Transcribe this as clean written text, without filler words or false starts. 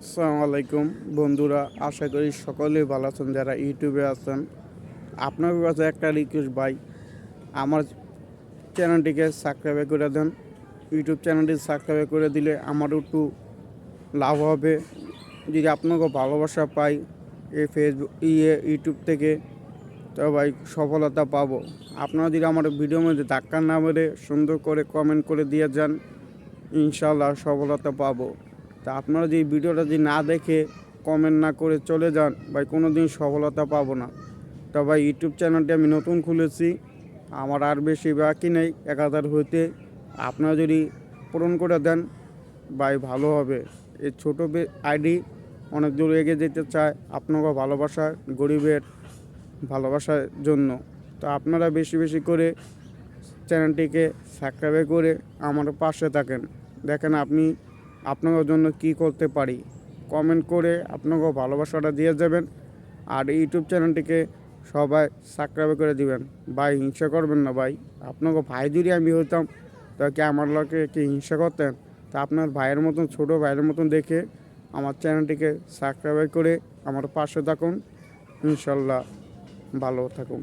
আসসালামু আলাইকুম বন্ধুরা, আশা করি সকলেই ভালো আছেন। যারা ইউটিউবে আছেন, আপনার কাছে একটা রিকোয়েস্ট ভাই, আমার চ্যানেলটিকে সাবস্ক্রাইব করে দেন। ইউটিউব চ্যানেলটি সাবস্ক্রাইব করে দিলে আমারও একটু লাভ হবে। যদি আপনাকে ভালোবাসা পাই এই ফেসবুক ইউটিউব থেকে, তো ভাই সফলতা পাবো। আপনারা যদি আমার ভিডিওর মধ্যে ধাক্কা না মেরে সুন্দর করে কমেন্ট করে দিয়ে যান, ইনশাল্লাহ সফলতা পাবো। তা আপনারা যদি ভিডিওটা যদি না দেখে কমেন্ট না করে চলে যান, ভাই কোনো দিন সফলতা পাবো না। তা ভাই ইউটিউব চ্যানেলটি আমি নতুন খুলেছি, আমার আর বেশি বাকি নেই 1000 হইতে। আপনারা যদি পূরণ করে দেন ভাই ভালো হবে। এই ছোটো আইডি অনেক দূর এগিয়ে যেতে চায় আপনাকে ভালোবাসা, গরিবের ভালোবাসার জন্য। তো আপনারা বেশি বেশি করে চ্যানেলটিকে সাবস্ক্রাইব করে আমার পাশে থাকেন। দেখেন আপনি আপনাদের জন্য কি করতে পারি, কমেন্ট করে আপনাকে ভালোবাসাটা দিয়ে যাবেন। আর ইউটিউব চ্যানেলটিকে সবাই সাবস্ক্রাইব করে দিবেন। ভাই হিংসা করবেন না ভাই। আপনাকে ভাই যদি আমি হতাম তা কি আমার লোকে কি হিংসা করতেন? তা আপনার ভাইয়ের মতন, ছোটো ভাইয়ের মতন দেখে আমার চ্যানেলটিকে সাবস্ক্রাইব করে আমার পাশে থাকুন। ইনশাল্লাহ ভালো থাকুন।